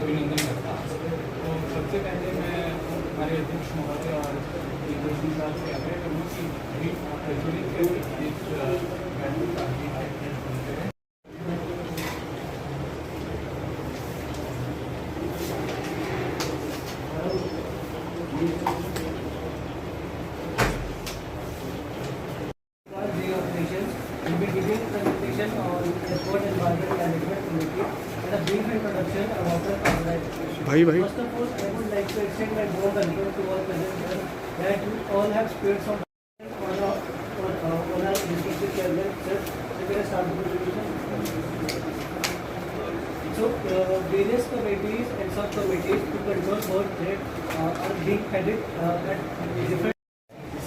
अभिनंदन करता हूँ। तो सबसे पहले मैं हमारे अध्यक्ष महोदय और निर्देशन साहब से आग्रह करूँ कि प्रज्वलित करके इस बैठक का सुनते हैं। Will be giving presentation on Airport Environment Management Committee and a brief introduction about the organization. First of all, I would like to extend my warm welcome to all present here, that you all have spirits of on our respective chairman. Sir, we can start the presentation. So, various committees and subcommittees to control board that are being headed at different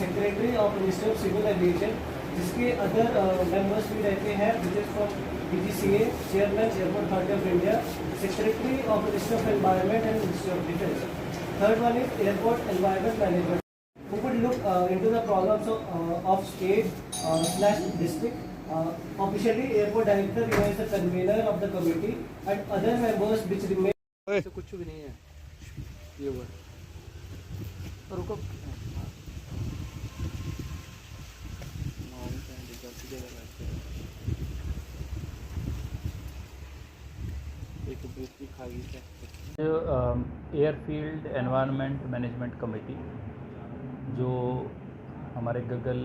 Secretary of Ministry of Civil Aviation, जिसके other members भी रहते हैं, which is from DGCA, chairman airport authority of India, secretary of ministry of environment and ministry of defence. Third one is airport environment management, who would look into the problems of state / district. Officially, airport director remains the convener of the committee and other members which remain. ऐसा कुछ भी नहीं है ये हुआ रुको airfield environment management committee जो हमारे गगल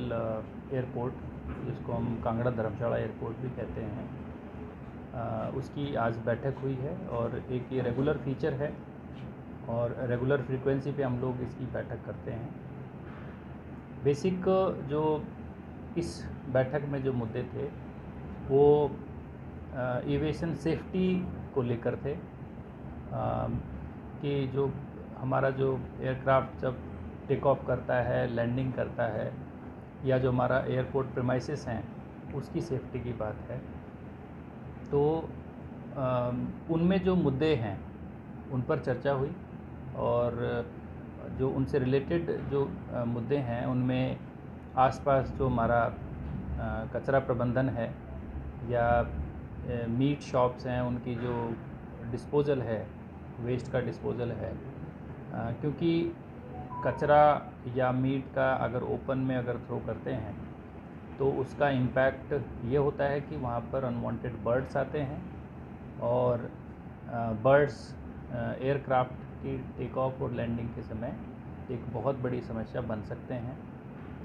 एयरपोर्ट, जिसको हम कांगड़ा धर्मशाला एयरपोर्ट भी कहते हैं, उसकी आज बैठक हुई है और एक ये रेगुलर फीचर है और रेगुलर फ्रीक्वेंसी पे हम लोग इसकी बैठक करते हैं। बेसिक जो इस बैठक में जो मुद्दे थे वो एविएशन सेफ्टी को लेकर थे, कि जो हमारा जो एयरक्राफ्ट जब टेक ऑफ करता है, लैंडिंग करता है, या जो हमारा एयरपोर्ट प्रीमाइसेस हैं उसकी सेफ्टी की बात है। तो उनमें जो मुद्दे हैं उन पर चर्चा हुई और जो उनसे रिलेटेड जो मुद्दे हैं उनमें आसपास जो हमारा कचरा प्रबंधन है या मीट शॉप्स हैं उनकी जो डिस्पोज़ल है, वेस्ट का डिस्पोज़ल है, क्योंकि कचरा या मीट का अगर ओपन में अगर थ्रो करते हैं तो उसका इम्पैक्ट ये होता है कि वहाँ पर अनवांटेड बर्ड्स आते हैं और बर्ड्स एयरक्राफ्ट की टेक ऑफ और लैंडिंग के समय एक बहुत बड़ी समस्या बन सकते हैं।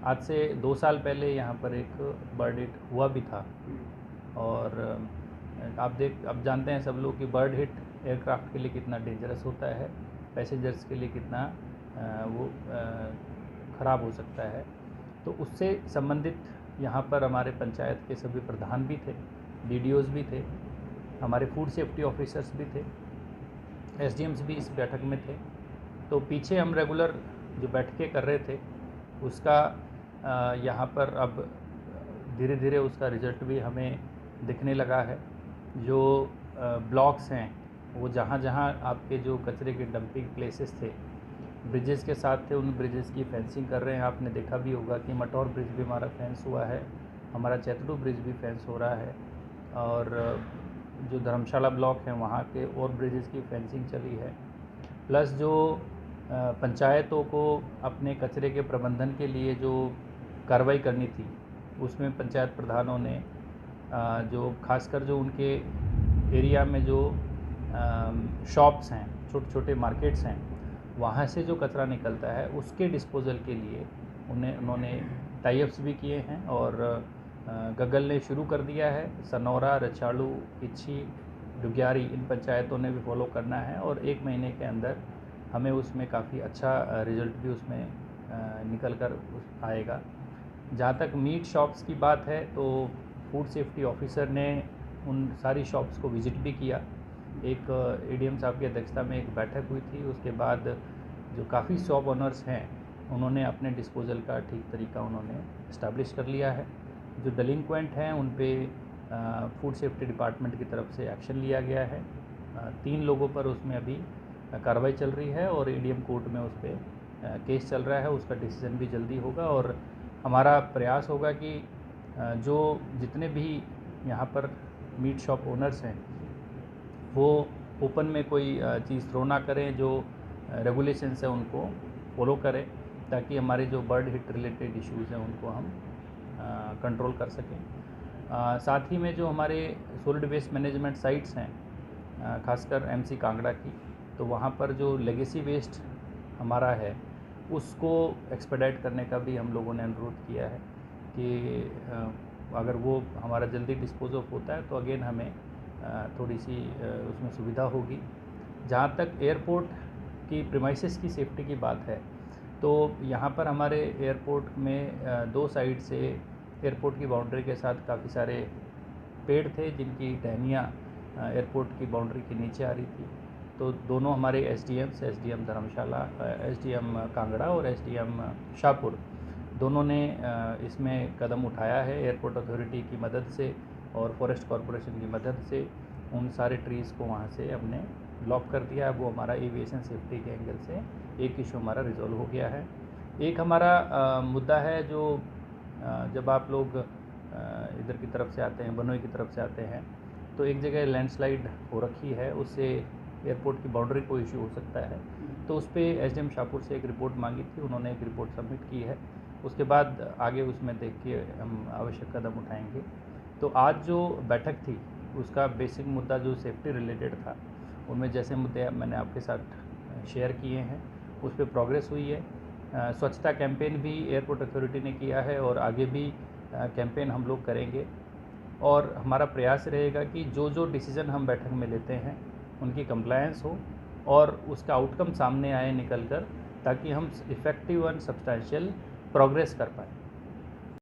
आज से 2 साल पहले यहाँ पर एक बर्ड हिट हुआ भी था और आप जानते हैं सब लोग कि बर्ड हिट एयरक्राफ्ट के लिए कितना डेंजरस होता है, पैसेंजर्स के लिए कितना वो ख़राब हो सकता है। तो उससे संबंधित यहाँ पर हमारे पंचायत के सभी प्रधान भी थे, DDOs भी थे, हमारे फूड सेफ्टी ऑफिसर्स भी थे, SDMs भी इस बैठक में थे। तो पीछे हम रेगुलर जो बैठकें कर रहे थे उसका यहाँ पर अब धीरे धीरे उसका रिज़ल्ट भी हमें दिखने लगा है। जो ब्लॉक्स हैं वो जहाँ जहाँ आपके जो कचरे के डंपिंग प्लेसेस थे, ब्रिजेस के साथ थे, उन ब्रिजेस की फेंसिंग कर रहे हैं। आपने देखा भी होगा कि मटौर ब्रिज भी हमारा फेंस हुआ है, हमारा चैतडू ब्रिज भी फेंस हो रहा है और जो धर्मशाला ब्लॉक हैं वहाँ के और ब्रिजेस की फेंसिंग चली है। प्लस जो पंचायतों को अपने कचरे के प्रबंधन के लिए जो कार्रवाई करनी थी उसमें पंचायत प्रधानों ने जो खासकर जो उनके एरिया में जो शॉप्स हैं, छोटे छोटे मार्केट्स हैं, वहाँ से जो कचरा निकलता है उसके डिस्पोज़ल के लिए उन्होंने टाई अप्स भी किए हैं और गगल ने शुरू कर दिया है। सनौरा, रछाड़ू, इच्छी, डुग्यारी, इन पंचायतों ने भी फॉलो करना है और 1 महीने के अंदर हमें उसमें काफ़ी अच्छा रिज़ल्ट भी उसमें निकल कर आएगा। जहाँ तक मीट शॉप्स की बात है तो फूड सेफ्टी ऑफिसर ने उन सारी शॉप्स को विज़िट भी किया। एक ADM साहब की अध्यक्षता में एक बैठक हुई थी। उसके बाद जो काफ़ी शॉप ओनर्स हैं उन्होंने अपने डिस्पोज़ल का ठीक तरीका उन्होंने इस्टेब्लिश कर लिया है। जो डेलिंक्वेंट हैं उन पे फूड सेफ्टी डिपार्टमेंट की तरफ से एक्शन लिया गया है। 3 लोगों पर उसमें अभी कार्रवाई चल रही है और ADM कोर्ट में उस पर केस चल रहा है। उसका डिसीज़न भी जल्दी होगा और हमारा प्रयास होगा कि जो जितने भी यहाँ पर मीट शॉप ओनर्स हैं वो ओपन में कोई चीज़ थ्रो ना करें, जो रेगुलेशंस है उनको फॉलो करें, ताकि हमारे जो बर्ड हिट रिलेटेड इश्यूज़ हैं उनको हम कंट्रोल कर सकें। साथ ही में जो हमारे सॉलिड वेस्ट मैनेजमेंट साइट्स हैं, खासकर एमसी कांगड़ा की, तो वहाँ पर जो लेगेसी वेस्ट हमारा है उसको एक्सपेडाइट करने का भी हम लोगों ने अनुरोध किया है कि अगर वो हमारा जल्दी डिस्पोज ऑफ होता है तो अगेन हमें थोड़ी सी उसमें सुविधा होगी। जहाँ तक एयरपोर्ट की प्रीमाइसेस की सेफ्टी की बात है, तो यहाँ पर हमारे एयरपोर्ट में दो साइड से एयरपोर्ट की बाउंड्री के साथ काफ़ी सारे पेड़ थे जिनकी टहनियाँ एयरपोर्ट की बाउंड्री के नीचे आ रही थी। तो दोनों हमारे एसडीएम धर्मशाला, एसडीएम कांगड़ा और एसडीएम शाहपुर, दोनों ने इसमें कदम उठाया है एयरपोर्ट अथॉरिटी की मदद से और फॉरेस्ट कॉरपोरेशन की मदद से। उन सारे ट्रीज़ को वहाँ से हमने लॉक कर दिया। अब वो हमारा एविएशन सेफ्टी के एंगल से एक इशू हमारा रिजॉल्व हो गया है। एक हमारा मुद्दा है जो जब आप लोग इधर की तरफ से आते हैं, बनोई की तरफ से आते हैं, तो एक जगह लैंडस्लाइड हो रखी है, उससे एयरपोर्ट की बाउंड्री को इशू हो सकता है। तो उस पर एसडीएम शाहपुर से एक रिपोर्ट मांगी थी, उन्होंने एक रिपोर्ट सबमिट की है। उसके बाद आगे उसमें देख के हम आवश्यक कदम उठाएंगे। तो आज जो बैठक थी उसका बेसिक मुद्दा जो सेफ्टी रिलेटेड था, उनमें जैसे मुद्दे मैंने आपके साथ शेयर किए हैं उस पर प्रोग्रेस हुई है। स्वच्छता कैंपेन भी एयरपोर्ट अथॉरिटी ने किया है और आगे भी कैंपेन हम लोग करेंगे। और हमारा प्रयास रहेगा कि जो जो डिसीज़न हम बैठक में लेते हैं उनकी कंप्लायंस हो और उसका आउटकम सामने आए निकल कर, ताकि हम इफ़ेक्टिव एंड सब्सटेंशियल प्रोग्रेस कर पाएँ।